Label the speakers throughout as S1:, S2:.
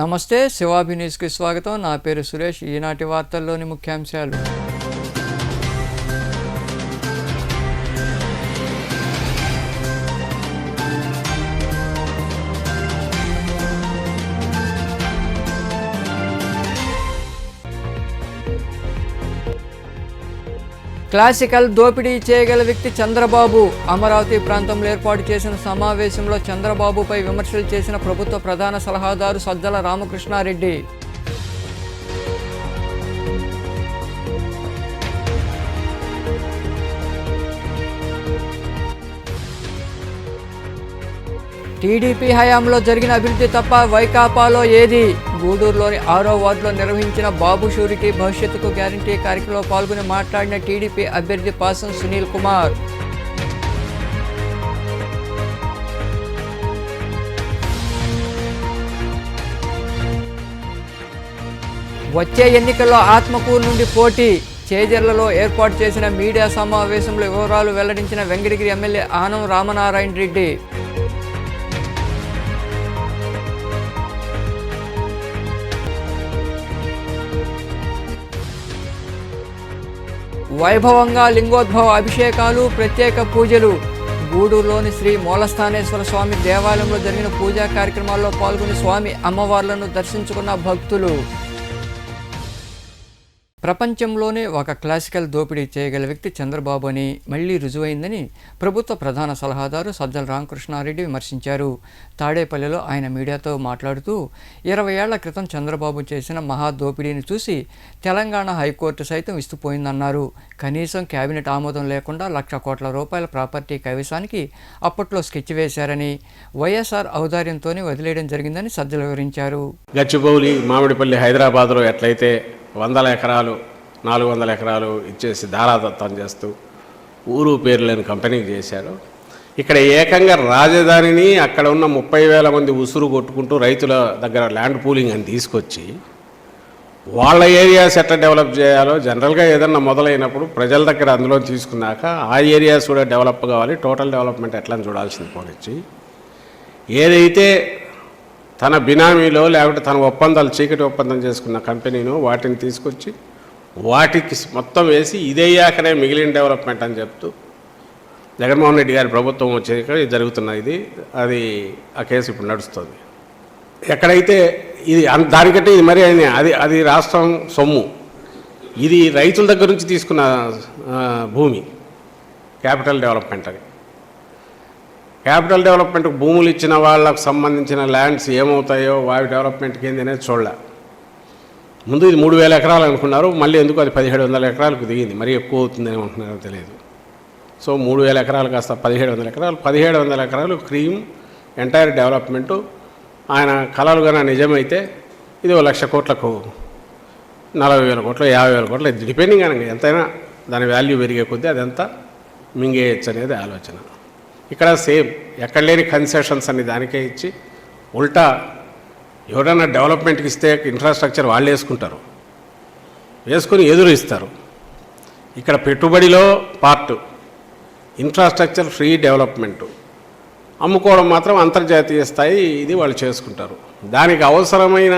S1: నమస్తే, శివాభి న్యూస్కి స్వాగతం. నా పేరు సురేష్. ఈనాటి వార్తల్లోని ముఖ్యాంశాలు. క్లాసికల్ దోపిడీ చేయగల వ్యక్తి చంద్రబాబు. అమరావతి ప్రాంతంలో ఏర్పాటు చేసిన సమావేశంలో చంద్రబాబుపై విమర్శలు చేసిన ప్రభుత్వ ప్రధాన సలహాదారు సజ్జల రామకృష్ణారెడ్డి. టీడీపీ హయాంలో జరిగిన అభివృద్ధి తప్ప వైకాపాలో ఏది? గూడూరులోని 6వ వార్డులో నిర్వహించిన బాబు షూరిటీ భవిష్యత్తుకు గ్యారంటీ కార్యక్రమంలో పాల్గొని మాట్లాడిన టీడీపీ అభ్యర్థి పాసం సునీల్ కుమార్. వచ్చే ఎన్నికల్లో ఆత్మకూరు నుండి పోటీ. చేజర్లలో ఏర్పాటు చేసిన మీడియా సమావేశంలో వివరాలు వెల్లడించిన వెంకటగిరి ఎమ్మెల్యే ఆనం రామనారాయణ రెడ్డి. వైభవంగా లింగోద్భవ అభిషేకాలు, ప్రత్యేక పూజలు. గూడూరులోని శ్రీ మూలస్థానేశ్వర స్వామి దేవాలయంలో జరిగిన పూజా కార్యక్రమాల్లో పాల్గొని స్వామి అమ్మవార్లను దర్శించుకున్న భక్తులు. ప్రపంచంలోనే ఒక క్లాసికల్ దోపిడీ చేయగల వ్యక్తి చంద్రబాబు అని మళ్లీ రుజువైందని ప్రభుత్వ ప్రధాన సలహాదారు సజ్జల రామకృష్ణారెడ్డి విమర్శించారు. తాడేపల్లిలో ఆయన మీడియాతో మాట్లాడుతూ 20 ఏళ్ల క్రితం చంద్రబాబు చేసిన మహా దోపిడీని చూసి తెలంగాణ హైకోర్టు సైతం విస్తుపోయిందన్నారు. కనీసం కేబినెట్ ఆమోదం లేకుండా ₹1,00,00,000 కోట్ల ప్రాపర్టీ కైవసానికి అప్పట్లో స్కెచ్ వేశారని, వైఎస్ఆర్ ఔదార్యంతోనే వదిలేయడం జరిగిందని సజ్జల వివరించారు.
S2: గచ్చిబౌలి, మామిడిపల్లి, హైదరాబాద్లో ఎట్లయితే 100 ఎకరాలు 400 ఎకరాలు ఇచ్చేసి ధారాదత్తం చేస్తూ ఊరు పేరు లేని కంపెనీకి చేశారు. ఇక్కడ ఏకంగా రాజధానిని అక్కడ ఉన్న 30,000 మంది ఉసురు కొట్టుకుంటూ రైతుల దగ్గర ల్యాండ్ పూలింగ్ అని తీసుకొచ్చి వాళ్ళ ఏరియాస్ ఎట్లా డెవలప్ చేయాలో, జనరల్గా ఏదన్నా మొదలైనప్పుడు ప్రజల దగ్గర అందులో తీసుకున్నాక ఆ ఏరియాస్ కూడా డెవలప్ కావాలి, టోటల్ డెవలప్మెంట్ ఎట్లా చూడాల్సింది పోనిచ్చి ఏదైతే తన బినామీలో లేకపోతే తన ఒప్పందాలు చీకటి ఒప్పందం చేసుకున్న కంపెనీను వాటిని తీసుకొచ్చి వాటికి మొత్తం వేసి ఇదయ్యాకనే మిగిలిన డెవలప్మెంట్ అని చెప్తూ జగన్మోహన్ రెడ్డి గారి ప్రభుత్వం వచ్చాక జరుగుతున్నది. అది ఆ కేసు ఇప్పుడు నడుస్తుంది. ఎక్కడైతే ఇది దానికంటే ఇది మరి అది రాష్ట్రం సొమ్ము, ఇది రైతుల దగ్గర నుంచి తీసుకున్న భూమి. క్యాపిటల్ డెవలప్మెంట్ అని క్యాపిటల్ డెవలప్మెంట్కి భూములు ఇచ్చిన వాళ్ళకు సంబంధించిన ల్యాండ్స్ ఏమవుతాయో వాటి డెవలప్మెంట్కి ఏంది అనేది చూడాల. ముందు ఇది 3,000 ఎకరాలు అనుకున్నారు, మళ్ళీ ఎందుకు అది 1,700 ఎకరాలకు దిగింది. మరీ ఎక్కువ అవుతుందని అనుకుంటున్నారో తెలియదు. సో 3,000 ఎకరాలు కాస్త 1,700 ఎకరాలు, 1,700 ఎకరాలు క్రీమ్ ఎంటైర్ డెవలప్మెంటు. ఆయన కలలు కన్నా నిజమైతే ఇది 1,00,000 కోట్లకు 40,000 కోట్లు 50,000 కోట్లు, డిపెండింగ్ అని ఎంతైనా దాని వాల్యూ పెరిగే కొద్దీ అదంతా మింగేయచ్చు అనేది ఆలోచన. ఇక్కడ సేమ్ ఎక్కడ లేని కన్సెషన్స్ అన్ని దానికే ఇచ్చి ఉల్టా ఎవరైనా డెవలప్మెంట్కి ఇస్తే ఇన్ఫ్రాస్ట్రక్చర్ వాళ్ళు వేసుకొని ఎదురు ఇస్తారు. ఇక్కడ పెట్టుబడిలో పార్ట్ ఇన్ఫ్రాస్ట్రక్చర్ ఫ్రీ డెవలప్మెంటు, అమ్ముకోవడం మాత్రం అంతర్జాతీయ స్థాయి ఇది వాళ్ళు చేసుకుంటారు. దానికి అవసరమైన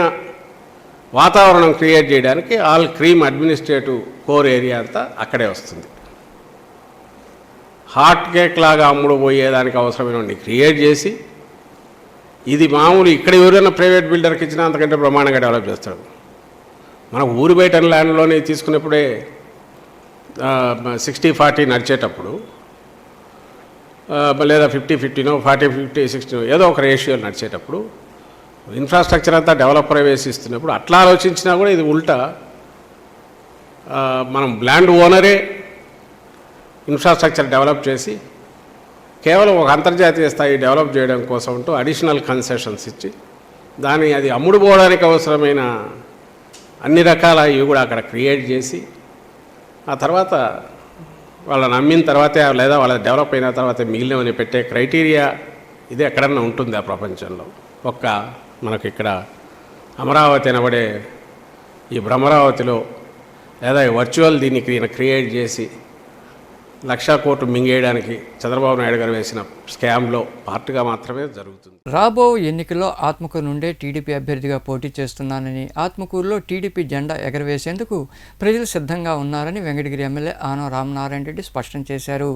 S2: వాతావరణం క్రియేట్ చేయడానికి all cream administrative core area అంతా అక్కడే వస్తుంది. హాట్ కేక్ లాగా అమ్ముడు పోయేదానికి అవసరమైనవి క్రియేట్ చేసి ఇది మామూలు ఇక్కడ ఎవరైనా ప్రైవేట్ బిల్డర్కి ఇచ్చినా అంతకంటే బ్రహ్మాండంగా డెవలప్ చేస్తాడు. మనకు ఊరు బయట ల్యాండ్లోనే తీసుకున్నప్పుడే 60-40 నడిచేటప్పుడు లేదా 50-50 40-50-60 ఏదో ఒక రేషియో నడిచేటప్పుడు ఇన్ఫ్రాస్ట్రక్చర్ అంతా డెవలపర్ వేసిస్తున్నప్పుడు అట్లా ఆలోచించినా కూడా ఇది ఉల్టా మనం ల్యాండ్ ఓనరే ఇన్ఫ్రాస్ట్రక్చర్ డెవలప్ చేసి కేవలం ఒక అంతర్జాతీయ స్థాయి డెవలప్ చేయడం కోసం అంటూ అడిషనల్ కన్సెషన్స్ ఇచ్చి అది అమ్ముడుపోవడానికి అవసరమైన అన్ని రకాల ఇవి కూడా అక్కడ క్రియేట్ చేసి ఆ తర్వాత వాళ్ళని అమ్మిన తర్వాతే లేదా వాళ్ళ డెవలప్ అయిన తర్వాతే మిగిలినవని పెట్టే క్రైటీరియా ఇది ఎక్కడన్నా ఉంటుంది ఆ ప్రపంచంలో. మనకు ఇక్కడ అమరావతి అనబడే ఈ భ్రమరావతిలో లేదా వర్చువల్ దీన్ని క్రియేట్ చేసి 1,00,000 కోట్లు మింగేయడానికి చంద్రబాబు నాయుడు గారు వేసిన స్కామ్లో పార్ట్గా మాత్రమే జరుగుతుంది.
S1: రాబో ఎన్నికల్లో ఆత్మకూరు నుండే టీడీపీ అభ్యర్థిగా పోటీ చేస్తున్నానని, ఆత్మకూరులో టీడీపీ జెండా ఎగరవేసేందుకు ప్రజలు సిద్ధంగా ఉన్నారని వెంకటగిరి ఎమ్మెల్యే ఆనం రామనారాయణ రెడ్డి స్పష్టం చేశారు.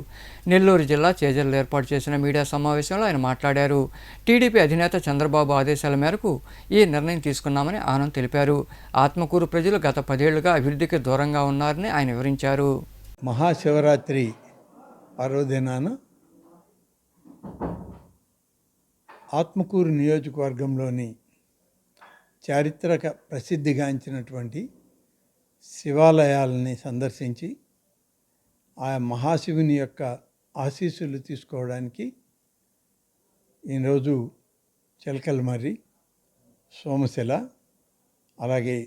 S1: నెల్లూరు జిల్లా చేజర్లో ఏర్పాటు చేసిన మీడియా సమావేశంలో ఆయన మాట్లాడారు. టీడీపీ అధినేత చంద్రబాబు ఆదేశాల మేరకు ఈ నిర్ణయం తీసుకున్నామని ఆనం తెలిపారు. ఆత్మకూరు ప్రజలు గత 10 ఏళ్లుగా అభివృద్ధికి దూరంగా ఉన్నారని ఆయన వివరించారు.
S3: మహాశివరాత్రి పర్వదినాన ఆత్మకూరు నియోజకవర్గంలోని చారిత్రక ప్రసిద్ధిగాంచినటువంటి శివాలయాలని సందర్శించి ఆ మహాశివుని యొక్క ఆశీస్సులు తీసుకోవడానికి ఈరోజు చిలకలమర్రి, సోమశిల, అలాగే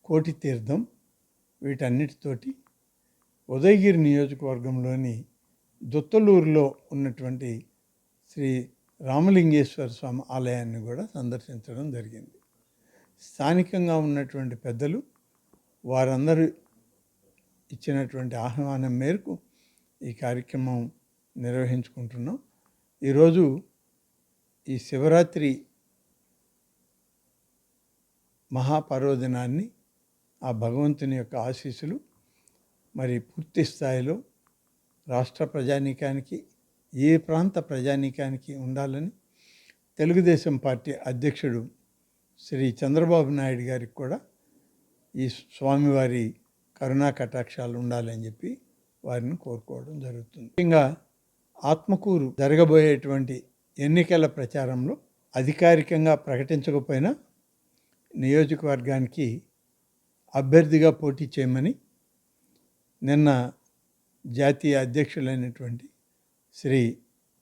S3: కోటి తీర్థం వీటన్నిటితోటి ఉదయగిరి నియోజకవర్గంలోని దొత్తలూరులో ఉన్నటువంటి శ్రీ రామలింగేశ్వర స్వామి ఆలయాన్ని కూడా సందర్శించడం జరిగింది. స్థానికంగా ఉన్నటువంటి పెద్దలు వారందరూ ఇచ్చినటువంటి ఆహ్వానం మేరకు ఈ కార్యక్రమం నిర్వహించుకుంటున్నాం. ఈరోజు ఈ శివరాత్రి మహాపర్వదినాన్ని ఆ భగవంతుని యొక్క ఆశీస్సులు మరి పూర్తి స్థాయిలో రాష్ట్ర ప్రజానీకానికి, ఏ ప్రాంత ప్రజానీకానికి ఉండాలని తెలుగుదేశం పార్టీ అధ్యక్షుడు శ్రీ చంద్రబాబు నాయుడు గారికి కూడా ఈ స్వామివారి కరుణా కటాక్షాలు ఉండాలని చెప్పి వారిని కోరుకోవడం జరుగుతుంది. ముఖ్యంగా ఆత్మకూరు జరగబోయేటువంటి ఎన్నికల ప్రచారంలో అధికారికంగా ప్రకటించకపోయినా నియోజకవర్గానికి అభ్యర్థిగా పోటీ చేయమని నిన్న జాతీయ అధ్యక్షులైనటువంటి శ్రీ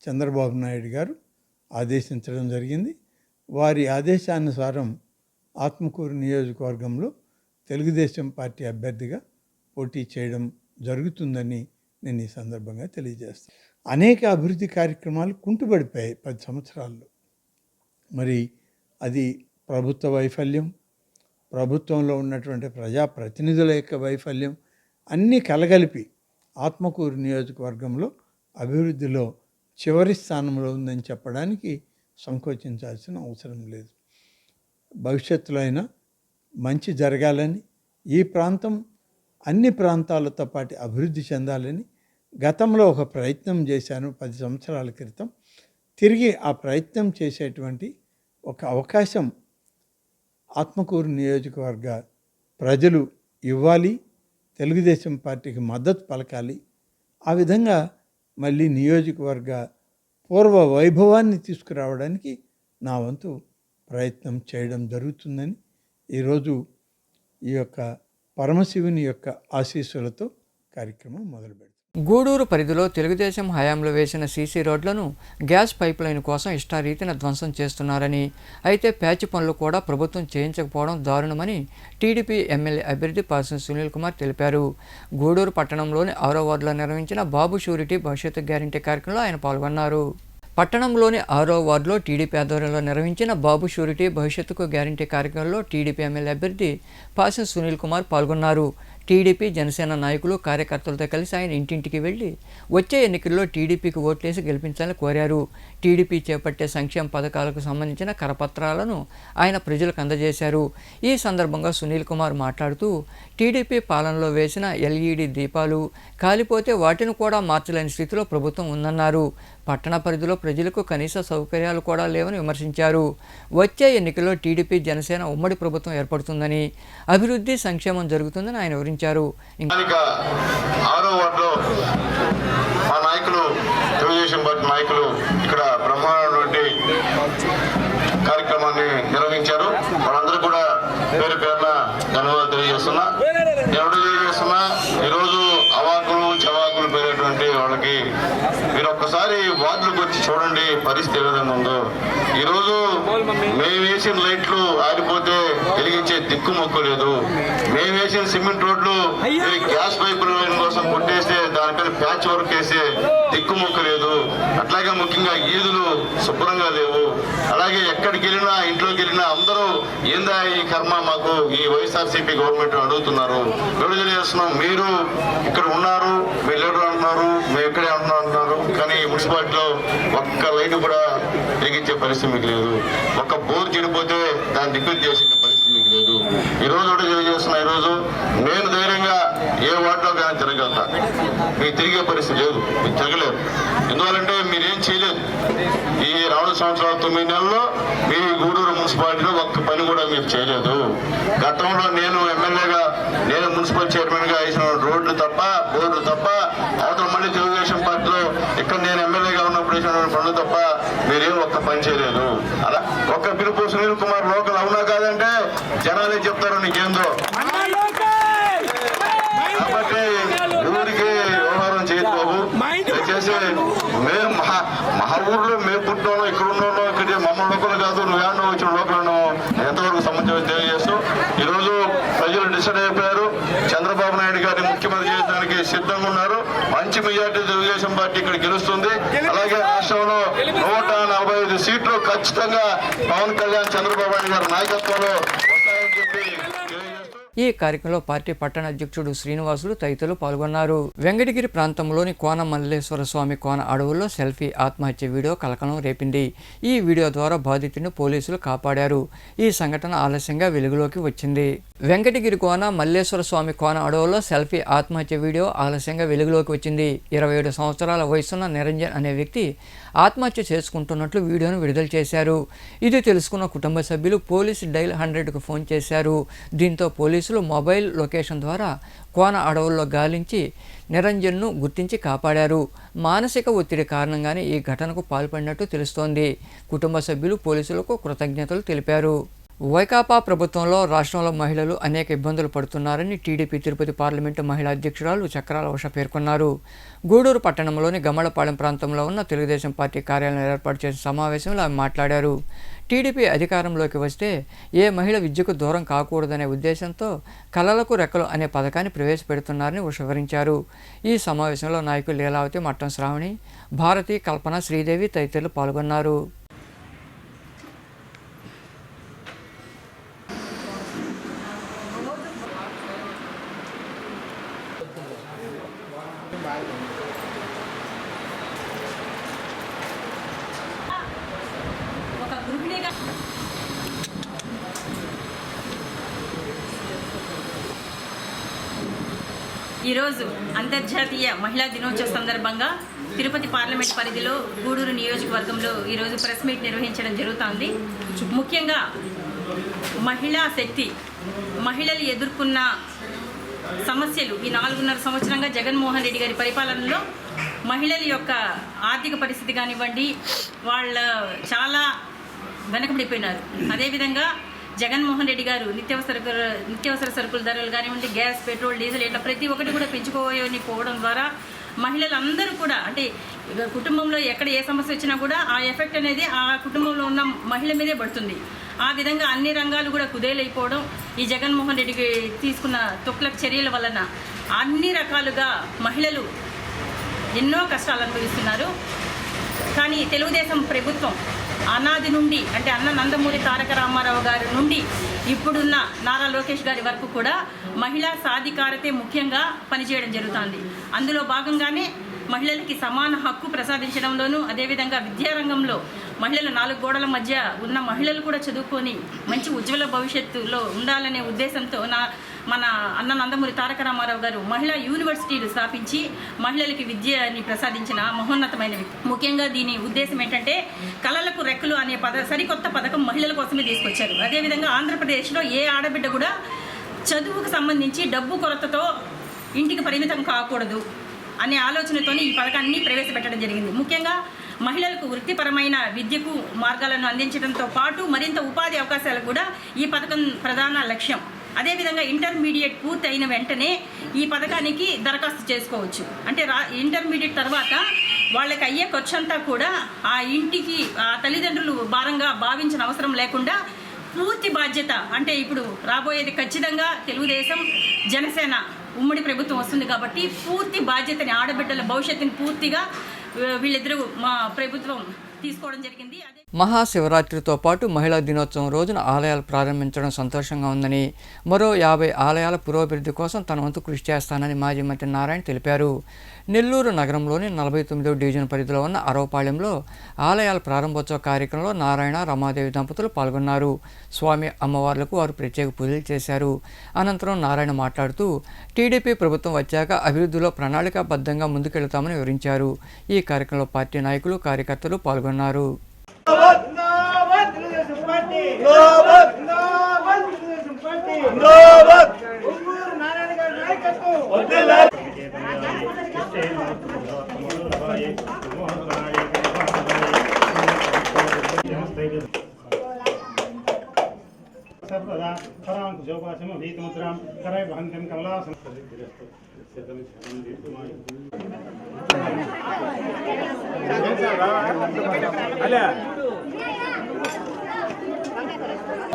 S3: చంద్రబాబు నాయుడు గారు ఆదేశించడం జరిగింది. వారి ఆదేశానుసారం ఆత్మకూరు నియోజకవర్గంలో తెలుగుదేశం పార్టీ అభ్యర్థిగా పోటీ చేయడం జరుగుతుందని నేను ఈ సందర్భంగా తెలియజేస్తాను. అనేక అభివృద్ధి కార్యక్రమాలు కుంటుపడిపోయాయి 10 సంవత్సరాల్లో. మరి అది ప్రభుత్వ వైఫల్యం, ప్రభుత్వంలో ఉన్నటువంటి ప్రజాప్రతినిధుల యొక్క వైఫల్యం అన్నీ కలగలిపి ఆత్మకూరు నియోజకవర్గంలో అభివృద్ధిలో చివరి స్థానంలో ఉందని చెప్పడానికి సంకోచించాల్సిన అవసరం లేదు. భవిష్యత్తులో అయినా మంచి జరగాలని, ఈ ప్రాంతం అన్ని ప్రాంతాలతో పాటు అభివృద్ధి చెందాలని గతంలో ఒక ప్రయత్నం చేశాను 10 సంవత్సరాల క్రితం. తిరిగి ఆ ప్రయత్నం చేసేటువంటి ఒక అవకాశం ఆత్మకూరు నియోజకవర్గ ప్రజలు ఇవ్వాలి, తెలుగుదేశం పార్టీకి మద్దతు పలకాలి. ఆ విధంగా మళ్ళీ నియోజకవర్గ పూర్వ వైభవాన్ని తీసుకురావడానికి నా వంతు ప్రయత్నం చేయడం జరుగుతుందని ఈరోజు ఈ యొక్క పరమశివుని యొక్క ఆశీస్సులతో కార్యక్రమం మొదలుపెడతాం.
S1: గూడూరు పరిధిలో తెలుగుదేశం హయాంలో వేసిన సీసీ రోడ్లను గ్యాస్ పైప్లైన్ కోసం ఇష్టారీతిన ధ్వంసం చేస్తున్నారని, అయితే ప్యాచ్ పనులు కూడా ప్రభుత్వం చేయించకపోవడం దారుణమని టీడీపీ ఎమ్మెల్యే అభ్యర్థి పాసం సునీల్ కుమార్ తెలిపారు. గూడూరు పట్టణంలోని 6వ వార్డులో నిర్వహించిన బాబు షూరిటీ భవిష్యత్తు గ్యారంటీ కార్యక్రమంలో ఆయన పాల్గొన్నారు. పట్టణంలోని 6వ వార్డులో టీడీపీ ఆధ్వర్యంలో నిర్వహించిన బాబు షూరిటీ భవిష్యత్తుకు గ్యారంటీ కార్యక్రమంలో టీడీపీ ఎమ్మెల్యే అభ్యర్థి పాసం సునీల్ కుమార్ పాల్గొన్నారు. టీడీపీ, జనసేన నాయకులు, కార్యకర్తలతో కలిసి ఆయన ఇంటింటికి వెళ్లి వచ్చే ఎన్నికల్లో టీడీపీకి ఓట్లేసి గెలిపించాలని కోరారు. టీడీపీ చేపట్టే సంక్షేమ పథకాలకు సంబంధించిన కరపత్రాలను ఆయన ప్రజలకు అందజేశారు. ఈ సందర్భంగా సునీల్ కుమార్ మాట్లాడుతూ, టీడీపీ పాలనలో వేసిన ఎల్ఈడి దీపాలు కాలిపోతే వాటిని కూడా మార్చలేని స్థితిలో ప్రభుత్వం ఉందన్నారు. పట్టణ పరిధిలో ప్రజలకు కనీస సౌకర్యాలు కూడా లేవని విమర్శించారు. వచ్చే ఎన్నికల్లో టీడీపీ, జనసేన ఉమ్మడి ప్రభుత్వం ఏర్పడుతుందని, అభివృద్ధి, సంక్షేమం జరుగుతుందని ఆయన వివరించారు.
S4: మా నాయకులు, తెలుగుదేశం పార్టీ నాయకులు ఇక్కడ బ్రహ్మాండటువంటి కార్యక్రమాన్ని నిర్వహించారు. వాళ్ళందరూ కూడా పేరు పేరున ధన్యవాదాలు తెలియజేస్తున్నా. ఈరోజు అవాకులు చవాకులు పెరిగేటువంటి వాళ్ళకి మీరు ఒక్కసారి వార్డులకు వచ్చి చూడండి పరిస్థితి ఏ విధంగా ఉందో. ఈరోజు మేము వేసిన లైట్లు ఆరిపోతే వెలిగించే దిక్కు మొక్కు లేదు. మేము వేసిన సిమెంట్ రోడ్లు గ్యాస్ పైప్ లైన్ కోసం కొట్టేస్తే దానిపైన ప్యాచ్ వర్క్ వేసే దిక్కు దిక్కుమొక్కు లేదు. అట్లాగే ముఖ్యంగా ఈదులు శుభ్రంగా లేవు. అలాగే ఎక్కడికి వెళ్ళినా ఇంట్లోకి వెళ్ళినా అందరూ ఏందా ఈ కర్మ మాకు ఈ వైఎస్ఆర్సీపీ గవర్నమెంట్ అడుగుతున్నారు. విడుదల చేస్తున్నాం, మీరు ఇక్కడ ఉన్నారు, మీరు లీడర్ అంటున్నారు, మేము ఇక్కడే అంటున్నారు. కానీ మున్సిపాలిటీలో ఒక్క లైట్ కూడా తిరిగించే పరిస్థితి మీకు లేదు. ఒక్క బోర్ చెడిపోతే దాన్ని రిపేర్ చేసే పరిస్థితి మీకు లేదు. ఈరోజు కూడా తెలియజేస్తున్నా, ఈరోజు నేను ధైర్యంగా ఏ వార్డులో కానీ తిరగలుగుతా. మీకు తిరిగే పరిస్థితి లేదు, మీకు తిరగలేదు. ఎందువల్లంటే మీరేం చేయలేదు. ఈ 2 సంవత్సరాల 9 నెలల్లో మీ గూడూరు మున్సిపాలిటీలో ఒక్క పని కూడా మీరు చేయలేదు. గతంలో నేను ఎమ్మెల్యేగా, నేను మున్సిపల్ చైర్మన్గా వేసిన రోడ్లు తప్ప, బోర్డులు తప్ప, అవతల మళ్ళీ తెలుగుదేశం పార్టీలో ఇక్కడ నేను ఎమ్మెల్యేగా ఉన్నప్పుడు వేసిన పనులు తప్ప మీరేం ఒక్క పని చేయలేదు. అలా ఒక్క పిలుపు సునీల్ కుమార్ లోకల్ అవునా కాదంటే జనాలే చెప్తారు నీకేందో. కాబట్టి ఊరికి వ్యవహారం చేయదు బాబు. దయచేసి మేము మా ఊర్లో మేము పుట్టినాను, ఇక్కడ ఉన్నాను, ఇక్కడ మమ్మల్ని లోకల్ కాదు, నువ్వేమో వచ్చిన లోకల్ ఉన్నావు, ఎంతవరకు సంబంధం తెలియజేస్తూ ఈరోజు ప్రజలు డిసైడ్ అయిపోయారు. చంద్రబాబు నాయుడు గారిని ముఖ్యమంత్రి చేయడానికి సిద్ధంగా ఉన్నారు. మంచి మెజార్టీ తెలుగుదేశం పార్టీ ఇక్కడ గెలుస్తుంది. అలాగే రాష్ట్రంలో 145 సీట్లు ఖచ్చితంగా పవన్ కళ్యాణ్, చంద్రబాబు నాయుడు గారి నాయకత్వంలో వస్తాయని చెప్పి తెలియజేస్తూ
S1: ఈ కార్యక్రమంలో పార్టీ పట్టణ అధ్యక్షుడు శ్రీనివాసులు తదితరులు పాల్గొన్నారు. వెంకటగిరి ప్రాంతంలోని కోన మల్లేశ్వర స్వామి కోన అడవుల్లో సెల్ఫీ ఆత్మహత్య వీడియో కలకలం రేపింది. ఈ వీడియో ద్వారా బాధితుడిని పోలీసులు కాపాడారు. ఈ సంఘటన ఆలస్యంగా వెలుగులోకి వచ్చింది. వెంకటగిరి కోన మల్లేశ్వర స్వామి కోన అడవుల్లో సెల్ఫీ ఆత్మహత్య వీడియో ఆలస్యంగా వెలుగులోకి వచ్చింది. 27 సంవత్సరాల వయసున్న నిరంజన్ అనే వ్యక్తి ఆత్మహత్య చేసుకుంటున్నట్లు వీడియోను విడుదల చేశారు. ఇది తెలుసుకున్న కుటుంబ సభ్యులు పోలీసు డైల్ 100కు ఫోన్ చేశారు. దీంతో పోలీసులు మొబైల్ లొకేషన్ ద్వారా కోన అడవుల్లో గాలించి నిరంజన్ను గుర్తించి కాపాడారు. మానసిక ఒత్తిడి కారణంగానే ఈ ఘటనకు పాల్పడినట్టు తెలుస్తోంది. కుటుంబ సభ్యులు పోలీసులకు కృతజ్ఞతలు తెలిపారు. వైకాపా ప్రభుత్వంలో రాష్ట్రంలో మహిళలు అనేక ఇబ్బందులు పడుతున్నారని టీడీపీ తిరుపతి పార్లమెంటు మహిళా అధ్యక్షురాలు చక్రాల ఉష పేర్కొన్నారు. గూడూరు పట్టణంలోని గమ్మలపాలెం ప్రాంతంలో ఉన్న తెలుగుదేశం పార్టీ కార్యాలయంలో ఏర్పాటు చేసిన సమావేశంలో ఆమె మాట్లాడారు. టీడీపీ అధికారంలోకి వస్తే ఏ మహిళ విద్యకు దూరం కాకూడదనే ఉద్దేశంతో కళలకు రెక్కలు అనే పథకాన్ని ప్రవేశపెడుతున్నారని ఉష వివరించారు. ఈ సమావేశంలో నాయకులు లీలావతి, మట్టం శ్రావణి, భారతి, కల్పన, శ్రీదేవి తదితరులు పాల్గొన్నారు.
S5: ఈరోజు అంతర్జాతీయ మహిళా దినోత్సవ సందర్భంగా తిరుపతి పార్లమెంట్ పరిధిలో గూడూరు నియోజకవర్గంలో ఈరోజు ప్రెస్ మీట్ నిర్వహించడం జరుగుతోంది. ముఖ్యంగా మహిళా శక్తి, మహిళలు ఎదుర్కొన్న సమస్యలు ఈ 4.5 సంవత్సరంగా జగన్మోహన్ రెడ్డి గారి పరిపాలనలో మహిళల యొక్క ఆర్థిక పరిస్థితి కానివ్వండి, వాళ్ళ చాలా వెనకబడిపోయినారు. అదేవిధంగా జగన్మోహన్ రెడ్డి గారు నిత్యావసర సరుకుల ధరలు కానివ్వండి, గ్యాస్, పెట్రోల్, డీజిల్ ఇట్లా ప్రతి ఒక్కటి కూడా పెంచుకోవడం ద్వారా మహిళలందరూ కూడా అంటే కుటుంబంలో ఎక్కడ ఏ సమస్య వచ్చినా కూడా ఆ ఎఫెక్ట్ అనేది ఆ కుటుంబంలో ఉన్న మహిళ మీదే పడుతుంది. ఆ విధంగా అన్ని రంగాలు కూడా కుదేలైపోవడం, ఈ జగన్మోహన్ రెడ్డికి తీసుకున్న తుక్లక్ చర్యల వలన అన్ని రకాలుగా మహిళలు ఎన్నో కష్టాలు అనుభవిస్తున్నారు. కానీ తెలుగుదేశం ప్రభుత్వం అనాది నుండి అంటే అన్న నందమూరి తారక రామారావు గారి నుండి ఇప్పుడున్న నారా లోకేష్ గారి వరకు కూడా మహిళా సాధికారతే ముఖ్యంగా పనిచేయడం జరుగుతుంది. అందులో భాగంగానే మహిళలకి సమాన హక్కు ప్రసాదించడంలోనూ, అదేవిధంగా విద్యారంగంలో మహిళలు 4 గోడల మధ్య ఉన్న మహిళలు కూడా చదువుకొని మంచి ఉజ్వల భవిష్యత్తులో ఉండాలనే ఉద్దేశంతో మన అన్న నందమూరి తారక రామారావు గారు మహిళా యూనివర్సిటీలు స్థాపించి మహిళలకి విద్యని ప్రసాదించిన మహోన్నతమైన వ్యక్తి. ముఖ్యంగా దీని ఉద్దేశం ఏంటంటే కళలకు రెక్కలు అనే సరికొత్త పథకం మహిళల కోసమే తీసుకొచ్చారు. అదేవిధంగా ఆంధ్రప్రదేశ్లో ఏ ఆడబిడ్డ కూడా చదువుకు సంబంధించి డబ్బు కొరతతో ఇంటికి పరిమితం కాకూడదు అనే ఆలోచనతోని ఈ పథకాన్ని ప్రవేశపెట్టడం జరిగింది. ముఖ్యంగా మహిళలకు వృత్తిపరమైన విద్యకు మార్గాలను అందించడంతో పాటు మరింత ఉపాధి అవకాశాలు కూడా ఈ పథకం ప్రధాన లక్ష్యం. అదేవిధంగా ఇంటర్మీడియట్ పూర్తి అయిన వెంటనే ఈ పథకానికి దరఖాస్తు చేసుకోవచ్చు. అంటే ఇంటర్మీడియట్ తర్వాత వాళ్ళకి అయ్యే ఖర్చు అంతా కూడా ఆ ఇంటికి ఆ తల్లిదండ్రులు భారంగా భావించిన అవసరం లేకుండా పూర్తి బాధ్యత అంటే ఇప్పుడు రాబోయేది ఖచ్చితంగా తెలుగుదేశం జనసేన ఉమ్మడి ప్రభుత్వం వస్తుంది కాబట్టి పూర్తి బాధ్యతని ఆడబిడ్డల భవిష్యత్తుని పూర్తిగా వీళ్ళిద్దరూ మా ప్రభుత్వం తీసుకోవడం జరిగింది. అదే
S1: మహాశివరాత్రితో పాటు మహిళా దినోత్సవం రోజున ఆలయాలు ప్రారంభించడం సంతోషంగా ఉందని, మరో 50 ఆలయాల పురోభివృద్ధి కోసం తన వంతు కృషి చేస్తానని మాజీ మంత్రి నారాయణ తెలిపారు. నెల్లూరు నగరంలోని 49వ డివిజన్ పరిధిలో ఉన్న అరవపాళ్యంలో ఆలయాల ప్రారంభోత్సవ కార్యక్రమంలో నారాయణ, రమాదేవి దంపతులు పాల్గొన్నారు. స్వామి అమ్మవార్లకు వారు ప్రత్యేక పూజలు చేశారు. అనంతరం నారాయణ మాట్లాడుతూ టీడీపీ ప్రభుత్వం వచ్చాక అభివృద్ధిలో ప్రణాళికాబద్ధంగా ముందుకెళ్తామని వివరించారు. ఈ కార్యక్రమంలో పార్టీ నాయకులు, కార్యకర్తలు పాల్గొన్నారు.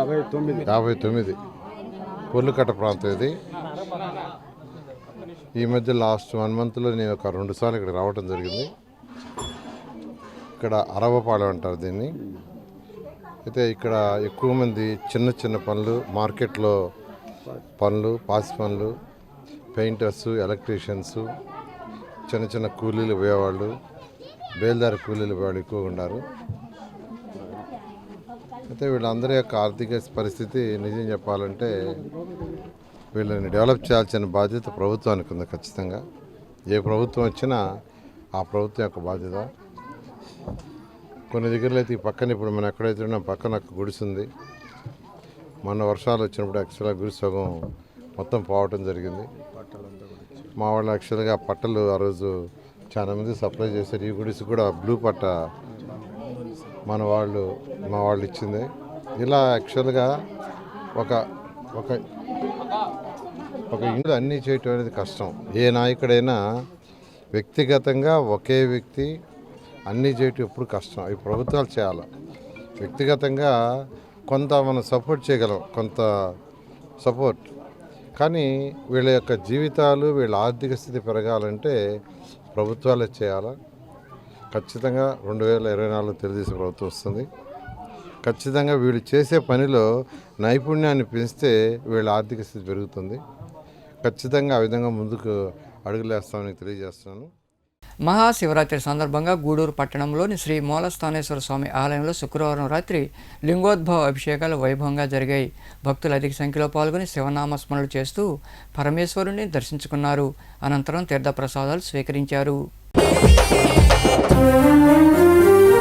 S6: యాభై తొమ్మిది పొర్లుకట్ట ప్రాంతం ఇది. ఈ మధ్య లాస్ట్ 1 మంత్లో నేను ఒక 2 సార్లు ఇక్కడ రావడం జరిగింది. ఇక్కడ అరవపాలెం అంటారు దీన్ని. అయితే ఇక్కడ ఎక్కువ మంది చిన్న చిన్న పనులు, మార్కెట్లో పనులు, పాసి పనులు, పెయింటర్సు, ఎలక్ట్రీషియన్స్, చిన్న చిన్న కూలీలు పోయేవాళ్ళు, బేల్దారి కూలీలు పోయేవాళ్ళు ఎక్కువగా ఉన్నారు. అయితే వీళ్ళందరి యొక్క ఆర్థిక పరిస్థితి నిజం చెప్పాలంటే వీళ్ళని డెవలప్ చేయాల్సిన బాధ్యత ప్రభుత్వానికి ఉంది. ఖచ్చితంగా ఏ ప్రభుత్వం వచ్చినా ఆ ప్రభుత్వం యొక్క బాధ్యత. కొన్ని దగ్గరలో అయితే ఈ పక్కన ఇప్పుడు మనం ఎక్కడైతే ఉన్నాం పక్కన ఒక గుడిసె ఉంది. మొన్న వర్షాలు వచ్చినప్పుడు యాక్చువల్గా గుడిసె సగం మొత్తం పోవటం జరిగింది. మా వాళ్ళు యాక్చువల్గా పట్టలు ఆ రోజు చాలామంది సప్లై చేశారు. ఈ గుడిసె కూడా బ్లూ పట్ట మా వాళ్ళు ఇచ్చింది. ఇలా యాక్చువల్గా ఒక ఒక ఒక ఇంట్లో అన్నీ చేయటం అనేది కష్టం. ఏ నాయకుడైనా వ్యక్తిగతంగా ఒకే వ్యక్తి అన్నీ చేయటం ఎప్పుడు కష్టం. అవి ప్రభుత్వాలు చేయాలి. వ్యక్తిగతంగా కొంత మనం సపోర్ట్ చేయగలం, కొంత సపోర్ట్. కానీ వీళ్ళ యొక్క జీవితాలు, వీళ్ళ ఆర్థిక స్థితి పెరగాలంటే ప్రభుత్వాలే చేయాలి. ఖచ్చితంగా 2024 తెలుగుదేశం ప్రభుత్వం వస్తుంది. ఖచ్చితంగా వీళ్ళు చేసే పనిలో నైపుణ్యాన్ని పెంచితే వీళ్ళ ఆర్థిక స్థితి పెరుగుతుంది. ఖచ్చితంగా ఆ విధంగా ముందుకు అడుగులేస్తామని తెలియజేస్తున్నాను.
S1: మహాశివరాత్రి సందర్భంగా గూడూరు పట్టణంలోని శ్రీ మూలస్థానేశ్వర స్వామి ఆలయంలో శుక్రవారం రాత్రి లింగోద్భవ అభిషేకాలు వైభవంగా జరిగాయి. భక్తులు అధిక సంఖ్యలో పాల్గొని శివనామస్మరణలు చేస్తూ పరమేశ్వరుని దర్శించుకున్నారు. అనంతరం తీర్థప్రసాదాలు స్వీకరించారు.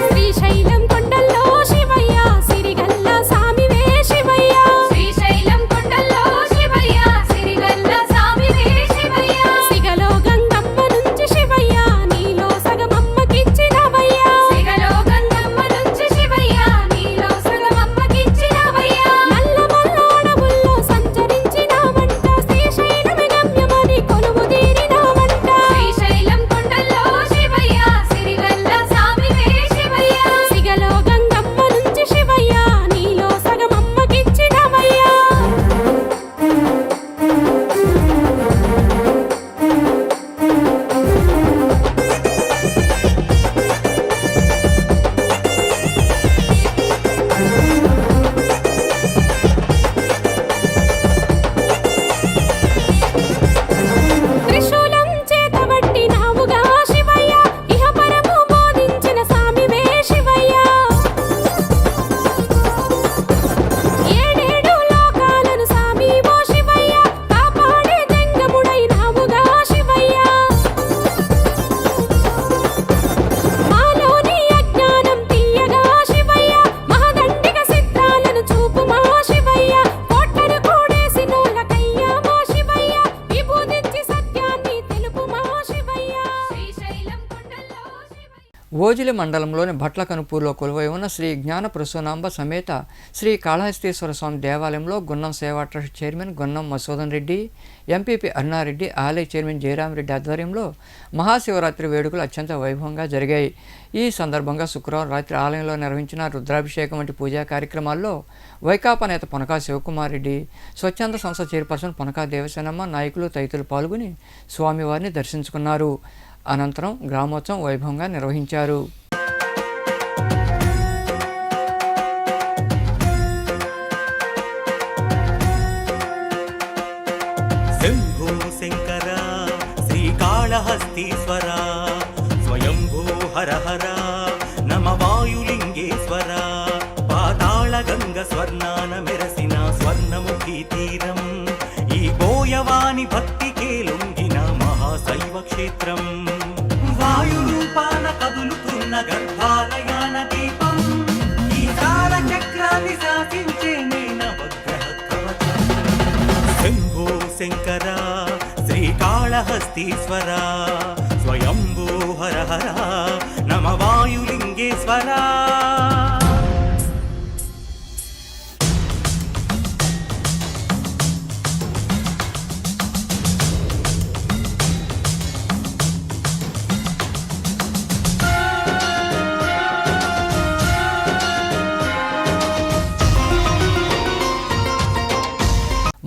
S7: శ్రీశైలం కొండల్లో శివయ్య సిరిగల్ల సామివే శివయ్య. శ్రీశైలం కొండల్లో శివయ్య సిరిగల్ల సామివే శివయ్య. సిగలో గంగమ్మ నుంచి శివయ్య నీలో సగమమ్మకిచ్చినవయ్య. సిగలో గంగమ్మ నుంచి శివయ్య నీలో సగమమ్మకిచ్చినవయ్య. నల్ల మల్లాడవుల్లో సంచరించినావంట. శ్రీశైలం గమ్యమని కొలువు తీరినావంట. శ్రీశైలం కొండల్లో శివయ్య సిరిగల్ల సామివే శివయ్య. సిగలో గంగమ్మ నుంచి శివయ్య నీలో సగమమ్మకిచ్చినవయ్య. త్రిశూలం చేతబట్టినావుగా శివయ్య. ఇహపరము బోధించిన సామివే శివయ్య. ఏడేడు లోకాలను సామివో శివయ్య. కాపాడే జంగముడైనావుగా శివయ్య. మాలోని అజ్ఞానం తీయగా శివయ్య. మహదండిక సిద్ధాలను చూపుమా శివయ్య. కోట్లను కూడేసి నోళ్ళకయ్యామో శివయ్య. విభూదించి సత్యాన్ని తెలుపుమా శివయ్య. శ్రీశైలం కొండల్లో శివయ్య.
S1: ఓజిలి మండలంలోని భట్లకనుపూర్లో కొలువై ఉన్న శ్రీ జ్ఞాన ప్రసూనాంబ సమేత శ్రీ కాళహస్తీశ్వర స్వామి దేవాలయంలో గున్నం సేవా trust chairman గున్నం Masudan Reddy, MPP Aruna Reddy, ఆలయ చైర్మన్ జయరామరెడ్డి ఆధ్వర్యంలో మహాశివరాత్రి వేడుకలు అత్యంత వైభవంగా జరిగాయి. ఈ సందర్భంగా శుక్రవారం రాత్రి ఆలయంలో నిర్వహించిన రుద్రాభిషేకం వంటి పూజా కార్యక్రమాల్లో వైకాపా నేత పొనకా శివకుమార్ రెడ్డి, స్వచ్ఛంద సంస్థ చైర్పర్సన్ పొనకా దేవసేనమ్మ, నాయకులు తదితరులు పాల్గొని స్వామివారిని దర్శించుకున్నారు. అనంతరం గ్రామోత్సవం వైభవంగా నిర్వహించారు.
S8: శంభో శంకర శ్రీకాళహస్తీశ్వర స్వయంభూ హర హర నమ వాయులింగేశ్వర పాతాళ గంగ స్వర్ణాన మెరసిన స్వర్ణముఖి తీరం ఈ బోయవాని భక్తికే లొంగిన మహాశైవ క్షేత్రం వాయురూపాన కదులుతున్న గర్భాలయాన దీపం ఈ కాల చక్రాన్ని శాసించే నవగ్రహ కవచం శంభో శంకర శ్రీకాళహస్తీశ్వర స్వయంభూ హర హర నమ వాయులింగేశ్వర.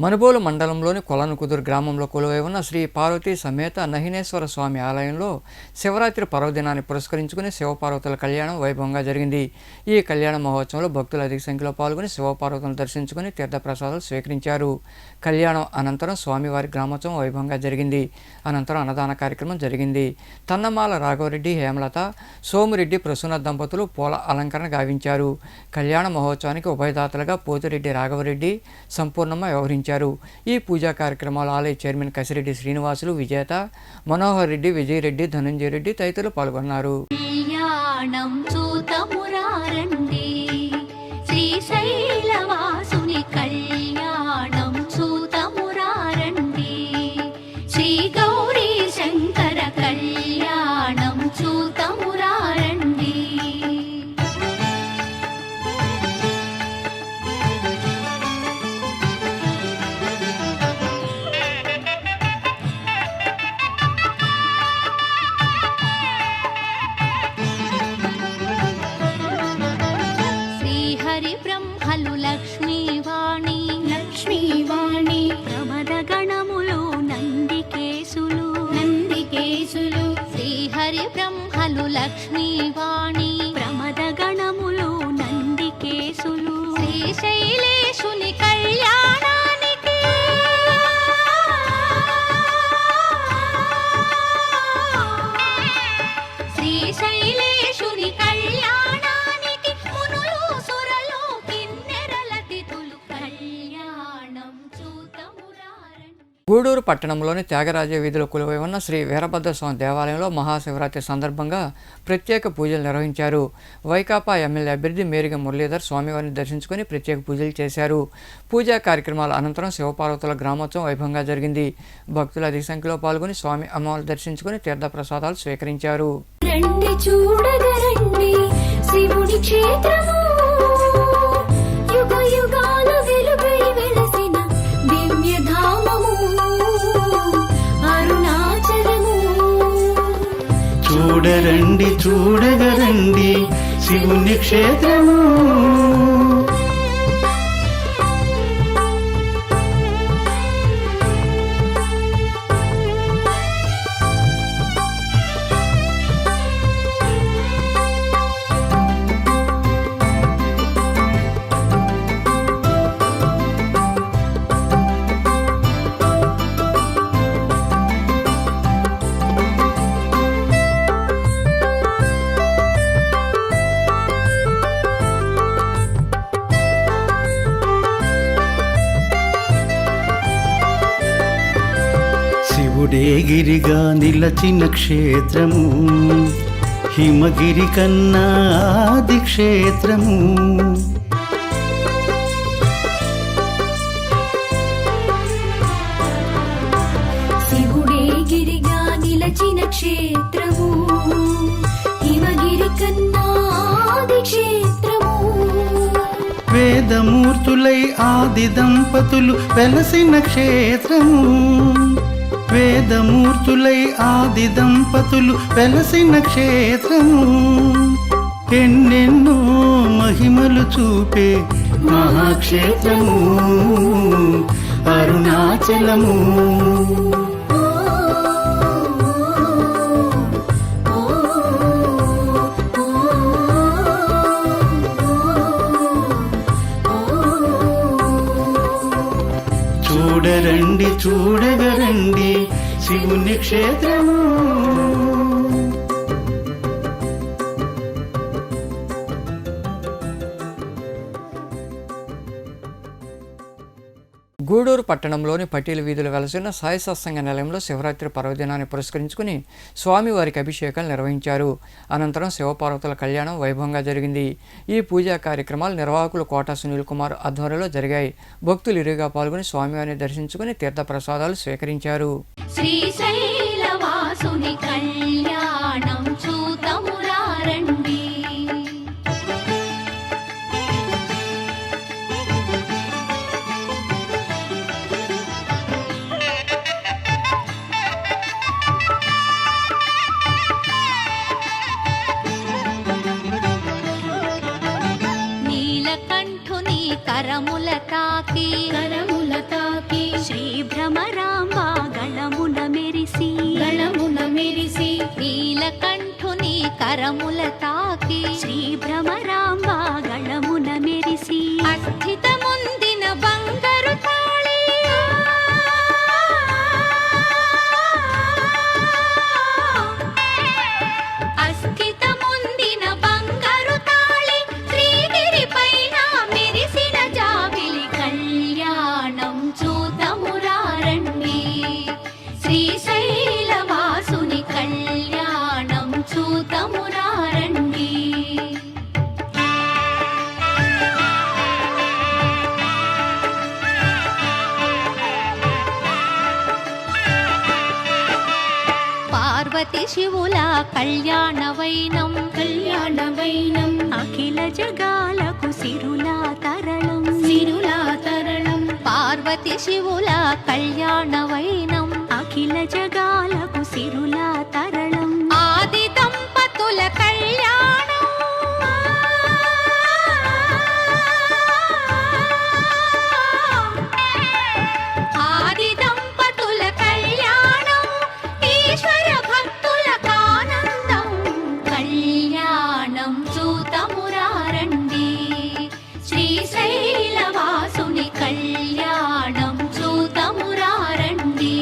S1: మనుబోలు మండలంలోని కొలనుకుదురు గ్రామంలో కొలువై ఉన్న శ్రీ పార్వతీ సమేత నహినేశ్వర స్వామి ఆలయంలో శివరాత్రి పర్వదినాన్ని పురస్కరించుకుని శివపార్వతుల కళ్యాణం వైభవంగా జరిగింది. ఈ కళ్యాణ మహోత్సవంలో భక్తులు అధిక సంఖ్యలో పాల్గొని శివపార్వతులను దర్శించుకుని తీర్థప్రసాదాలు స్వీకరించారు. కళ్యాణం అనంతరం స్వామివారి గ్రామోత్సవం వైభవంగా జరిగింది. అనంతరం అన్నదాన కార్యక్రమం జరిగింది. తన్నమాల రాఘవరెడ్డి, హేమలత, సోమిరెడ్డి, ప్రసూన దంపతులు పూల అలంకరణ గావించారు. కళ్యాణ మహోత్సవానికి ఉభయదాతలుగా పోతిరెడ్డి రాఘవరెడ్డి, సంపూర్ణమ్మ వ్యవహరించారు. ఈ పూజా కార్యక్రమాలు ఆలయ చైర్మన్ కసిరెడ్డి శ్రీనివాసులు, విజేత, మనోహర్ రెడ్డి, విజయరెడ్డి, ధనంజయ రెడ్డి తదితరులు పాల్గొన్నారు.
S9: కళ్యాణం చూతమురారండి శ్రీశైలవాసుని కళ్యాణం చూతమురారండి శ్రీ గౌరీ శంకర కళ్యాణం చూతమురారండి. శ్రీహరి బ్రహ్మలు లక్ష్మీవాణి లక్ష్మీవాణి ప్రమద గణములు నందికేశులు నందికేశులు శ్రీహరి బ్రహ్మలు లక్ష్మీవాణి ప్రమద గణములు నందికేశులు శ్రీశైలేశుని కళ్యాణానికి శ్రీశైలేశుని కళ్యాణానికి మునులు సురలు కిన్నెరల తిథులు కళ్యాణం చూతమురారండి.
S1: గూడూరు పట్టణంలోని త్యాగరాజ వీధిలో కొలువై ఉన్న శ్రీ వీరభద్రస్వామి దేవాలయంలో మహాశివరాత్రి సందర్భంగా ప్రత్యేక పూజలు నిర్వహించారు. వైకాపా ఎమ్మెల్యే అభ్యర్థి మేరిగ మురళీధర్ స్వామివారిని దర్శించుకుని ప్రత్యేక పూజలు చేశారు. పూజా కార్యక్రమాల అనంతరం శివపార్వతుల గ్రామోత్సవం వైభవంగా జరిగింది. భక్తులు అధిక సంఖ్యలో పాల్గొని స్వామి అమ్మవారిని దర్శించుకుని తీర్థప్రసాదాలు స్వీకరించారు.
S7: రండి చూడగరండి శివుని క్షేత్రము యుగ యుగాల వెలుగై వెలసిన దివ్యధామము అరుణాచలము.
S8: చూడరండి చూడగరండి శివుని క్షేత్రము శివుడే గిరిగా నిలచిన క్షేత్రము హిమగిరి కన్నా ఆది క్షేత్రము
S7: శివుడే గిరిగా నిలచిన క్షేత్రము హిమగిరి కన్నా ఆది క్షేత్రము.
S8: వేదమూర్తులై ఆది దంపతులు వెలసిన క్షేత్రము వేదమూర్తులై ఆది దంపతులు వెలసిన క్షేత్రము ఎన్నెన్నో మహిమలు చూపే మహాక్షేత్రము అరుణాచలము. రండి చూడగరండి శివుని క్షేత్రము.
S1: గూడూరు పట్టణంలోని పటీల వీధులు వెలసిన సాయి సత్సంగ నిలయంలో శివరాత్రి పర్వదినాన్ని పురస్కరించుకుని స్వామివారికి అభిషేకాలు నిర్వహించారు. అనంతరం శివపార్వతుల కళ్యాణం వైభవంగా జరిగింది. ఈ పూజా కార్యక్రమాలు నిర్వాహకులు కోట సునీల్ కుమార్ ఆధ్వర్యంలో జరిగాయి. భక్తులు ఇరుగా పాల్గొని స్వామివారిని దర్శించుకుని తీర్థప్రసాదాలు స్వీకరించారు.
S9: శ్రీశైలవాసుని కళ్యాణం చూతమురారండి. నీలకంఠుని కరముల తాకి శ్రీ భ్రమరాంబ గళమున మెరిసి నీలకంఠుని కరముల తాకి శ్రీ భ్రమరాంబ గళమున మెరిసి అస్థిత ముందిన బంగారు తాళి అస్థిత ముందిన బంగారు తాళి శ్రీగిరి పైన మెరిసిన జాబిలి కళ్యాణం చూతమురారండి. శ్రీశైలవాసుని కళ్యాణం చూతమురారండి. పార్వతి శివుల కళ్యాణవైనం అఖిల జగాలకు సిరులా తరళం పార్వతి శివుల కళ్యాణవైనం అఖిల జగాలకు సిరులా తరళం. ఆది దంపతుల కళ్యాణం ఆది దంపతుల కళ్యాణం ఈశ్వర భక్తులకు ఆనందం కళ్యాణం చూతమురారండి. శ్రీశైలవాసుని కళ్యాణం చూతమురారండి.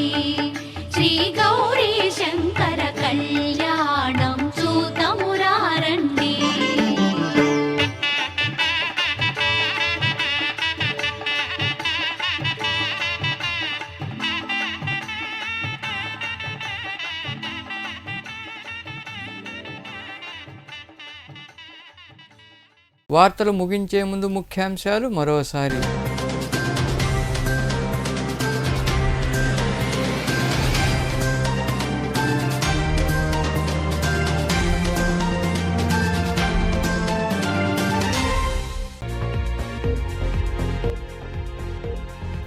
S9: శ్రీ గౌరీ శంకర కళ్యాణం చూతమురారండి.
S1: వార్తలు ముగించే ముందు ముఖ్యాంశాలు మరోసారి.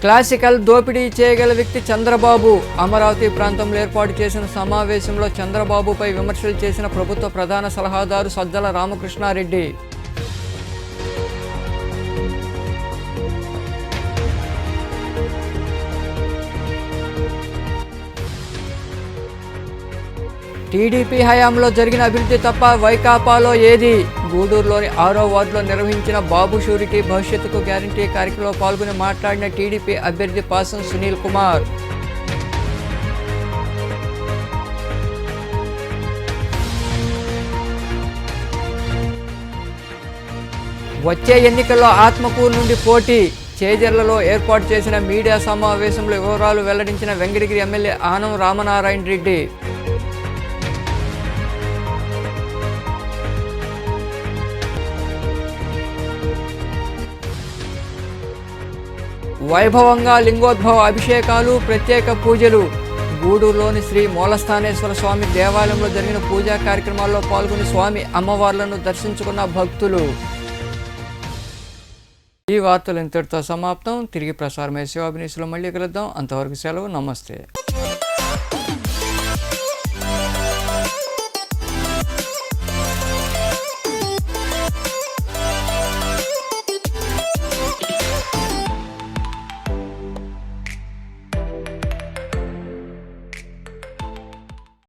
S1: క్లాసికల్ దోపిడీ చేయగల వ్యక్తి చంద్రబాబు. అమరావతి ప్రాంతంలో ఏర్పాటు చేసిన సమావేశంలో చంద్రబాబుపై విమర్శలు చేసిన ప్రభుత్వ ప్రధాన సలహాదారు సజ్జల రామకృష్ణారెడ్డి. టీడీపీ హయాంలో జరిగిన అభివృద్ధి తప్ప వైకాపాలో ఏది? గూడూరులోని 6వ వార్డులో నిర్వహించిన బాబు షూరిటీ భవిష్యత్తుకు గ్యారంటీ కార్యక్రమంలో పాల్గొని మాట్లాడిన టీడీపీ అభ్యర్థి పాసం సునీల్ కుమార్. వచ్చే ఎన్నికల్లో ఆత్మకూరు నుండి పోటీ. చేజర్లలో ఏర్పాటు చేసిన మీడియా సమావేశంలో వివరాలు వెల్లడించిన వెంకటగిరి ఎమ్మెల్యే ఆనం రామనారాయణ రెడ్డి. వైభవంగా లింగోద్భవ అభిషేకాలు, ప్రత్యేక పూజలు. గూడూరులోని శ్రీ మూలస్థానేశ్వర స్వామి దేవాలయంలో జరిగిన పూజా కార్యక్రమాల్లో పాల్గొని స్వామి అమ్మవార్లను దర్శించుకున్న భక్తులు. ఈ వార్తలు ఇంతటితో సమాప్తం. తిరిగి ప్రసారమయ్యే శివాభినీసులో మళ్ళీ కలుద్దాం. అంతవరకు సెలవు. నమస్తే.